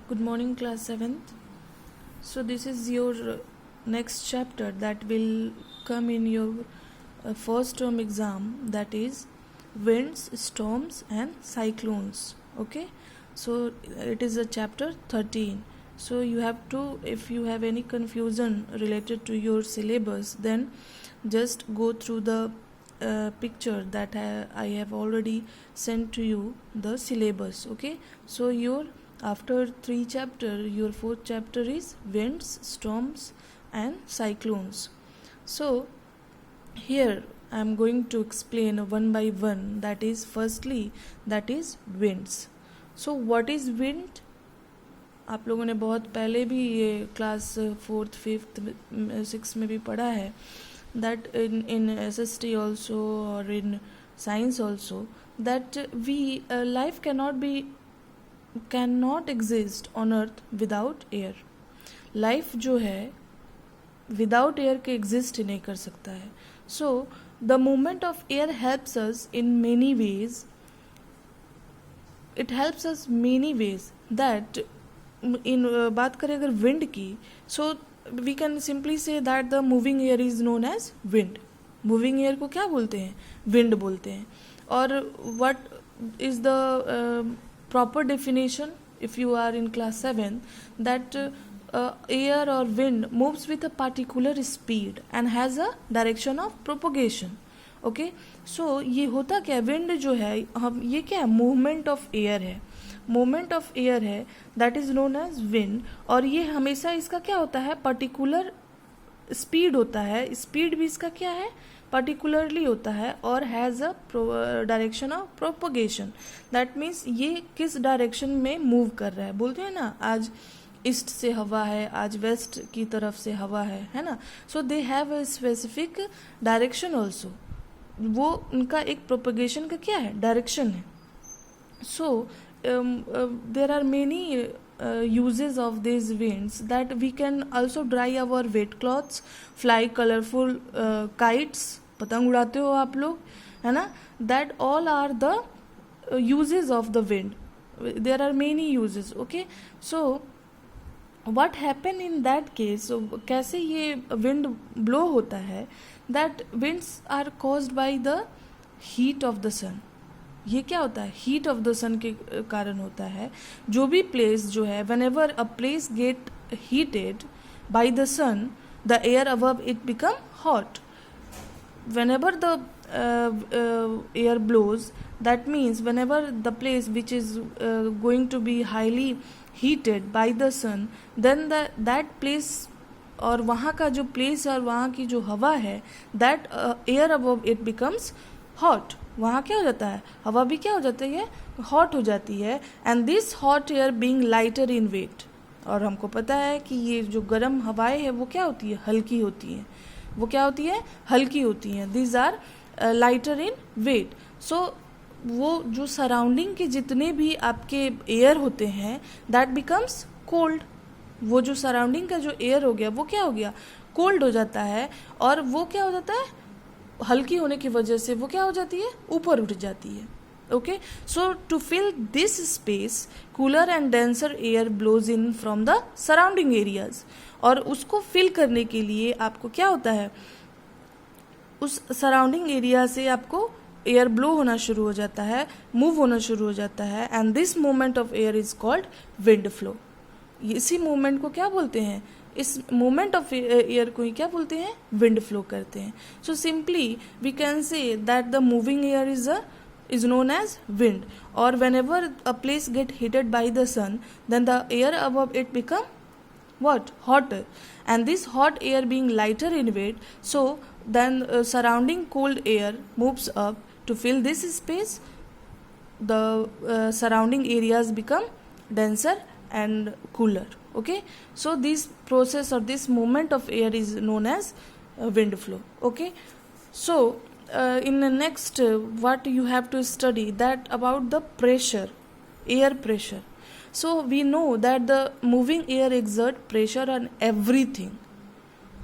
Good morning, class 7th. So this is your next chapter that will come in your first term exam, that is winds, storms and cyclones. Okay, so it is a chapter 13. So you have to, if you have any confusion related to your syllabus, then just go through the picture that I have already sent to you, the syllabus. Okay, so your after 3 chapter, your 4th chapter is winds, storms and cyclones. So here I am going to explain one by one. That is, firstly, that is winds. So what is wind? आप लोगों ने बहुत पहले भी ये class 4th 5th 6th में भी पढ़ा है, that in SST also or in science also, that we life cannot exist on earth without air. Life जो है विदाउट एयर के एग्जिस्ट ही नहीं कर सकता है. So the movement of air helps us in many ways. It helps us many ways that in बात करें अगर विंड की, so we can simply say that the moving air is known as wind. Moving air को क्या बोलते हैं? Wind बोलते हैं. और what is the proper definition if you are in class 7, that air or wind moves with a particular speed and has a direction of propagation. okay, so ये होता क्या है? विंड जो है, हम ये क्या है? मूवमेंट ऑफ एयर है. मूवमेंट ऑफ एयर है, that is known as wind. और ये हमेशा इसका क्या होता है? पर्टिकुलर स्पीड होता है. स्पीड भी इसका क्या है? पर्टिकुलरली होता है. और has a direction of propagation. That means ये किस डायरेक्शन में मूव कर रहा है. बोलते हैं ना, आज ईस्ट से हवा है, आज वेस्ट की तरफ से हवा है ना. So they have a specific direction also. वो उनका एक प्रोपगेशन का क्या है? डायरेक्शन है. So there are many uses of these winds, that we can also dry our wet clothes, fly colorful kites. पतंग उड़ाते हो आप लोग, है ना. that all are the uses of the wind. there are many uses. okay, so what happen in that case? so कैसे ये wind blow होता है? that winds are caused by the heat of the sun. ये क्या होता है? Heat of the सन के कारण होता है. जो भी प्लेस जो है, whenever a place get heated by the sun, the air above it become hot. Whenever the air blows, that means whenever the place which is going to be highly heated by the sun, then that place और वहाँ का जो place और वहाँ की जो हवा है, that air above it becomes hot. वहाँ क्या हो जाता है? हवा भी क्या हो जाती है? हॉट हो जाती है. And this hot air being lighter in weight. और हमको पता है कि ये जो गर्म हवाएं है वो क्या होती है? हल्की होती हैं. वो क्या होती है? हल्की होती हैं. These are lighter in weight. So वो जो सराउंडिंग के जितने भी आपके एयर होते हैं, दैट बिकम्स कोल्ड. वो जो सराउंडिंग का जो एयर हो गया, वो क्या हो गया? कोल्ड हो जाता है. और वो क्या हो जाता है? हल्की होने की वजह से वो क्या हो जाती है? ऊपर उठ जाती है. Okay, so to fill this space, cooler and denser air blows in from the surrounding areas. और उसको फिल करने के लिए आपको क्या होता है? उस सराउंडिंग एरिया से आपको एयर ब्लो होना शुरू हो जाता है, मूव होना शुरू हो जाता है. And this movement of air is called wind flow. इसी मूवमेंट को क्या बोलते हैं? इस मूवमेंट ऑफ एयर को ही क्या बोलते हैं? विंड फ्लो करते हैं. So simply we can say that the moving air is known as wind. or whenever a place get heated by the sun, then the air above it become what? Hotter. and this hot air being lighter in weight, so then surrounding cold air moves up to fill this space. the surrounding areas become denser and cooler. okay, so this process or this movement of air is known as wind flow. okay, so in the next what you have to study, that about the pressure, air pressure. so we know that the moving air exert pressure on everything.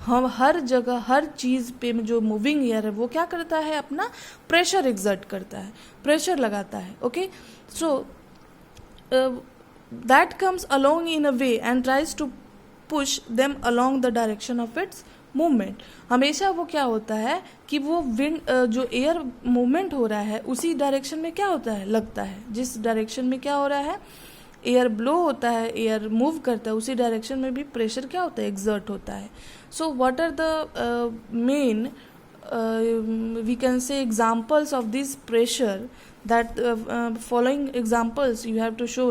हम हर जगह हर चीज़ पे जो moving air है वो क्या करता है? अपना प्रेशर एक्सर्ट करता है, प्रेशर लगाता है. Okay, so that comes along in a way and tries to push them along the direction of its movement. हमेशा वो क्या होता है कि वो विंड जो एयर मूवमेंट हो रहा है उसी डायरेक्शन में क्या होता है, लगता है. जिस डायरेक्शन में क्या हो रहा है, एयर ब्लो होता है, एयर मूव करता है, उसी डायरेक्शन में भी प्रेशर क्या होता है, एक्सर्ट होता है. So what are the main we can say examples of this pressure, that following examples you have to show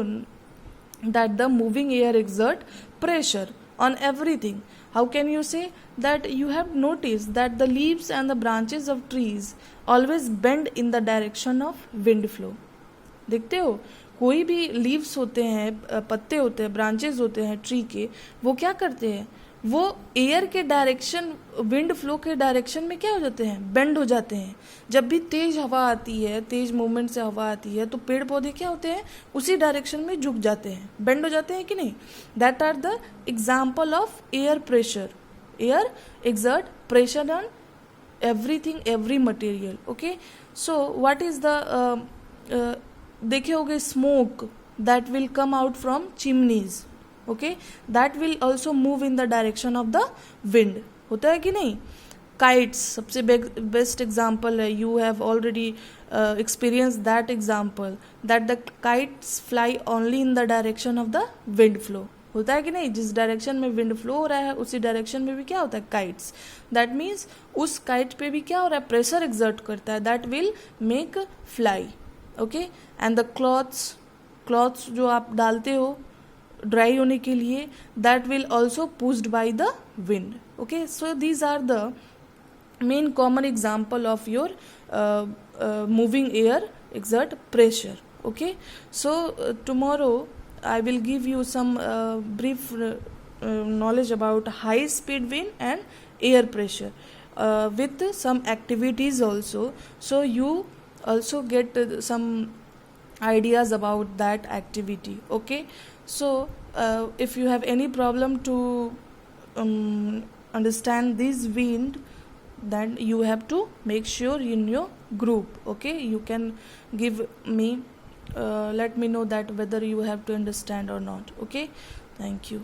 that the moving air exert pressure on everything. How can you say that? You have noticed that the leaves and the branches of trees always bend in the direction of wind flow. देखते हो, कोई भी leaves होते हैं, पत्ते होते हैं, branches होते हैं ट्री के, वो क्या करते हैं, वो एयर के डायरेक्शन, विंड फ्लो के डायरेक्शन में क्या हो जाते हैं, बेंड हो जाते हैं. जब भी तेज हवा आती है, तेज मूवमेंट से हवा आती है, तो पेड़ पौधे क्या होते हैं, उसी डायरेक्शन में झुक जाते हैं, बेंड हो जाते हैं कि नहीं. That are the example of air pressure. Air exert pressure on everything, every material. Okay, so what is the, देखे होगे smoke that will come out from chimneys. Okay, that will also move in the direction of the wind. होता है कि नहीं. Kites सबसे best example है. You have already experience that example, that the kites fly only in the direction of the wind flow. होता है कि नहीं. जिस डायरेक्शन में विंड फ्लो हो रहा है उसी डायरेक्शन में भी क्या होता है, काइट्स. दैट मीन्स उस काइट पे भी क्या हो रहा है, प्रेशर एक्सर्ट करता है, that will make fly. Okay, and the clothes जो आप डालते हो ड्राई होने के लिए, that will also pushed by the wind. Okay, so these are the main common example of your moving air exert pressure. Okay, so tomorrow I will give you some brief knowledge about high speed wind and air pressure with some activities also, so you also get some ideas about that activity. Okay, so if you have any problem to understand this wind, then you have to make sure in your group. Okay, you can give me let me know that whether you have to understand or not. Okay, thank you.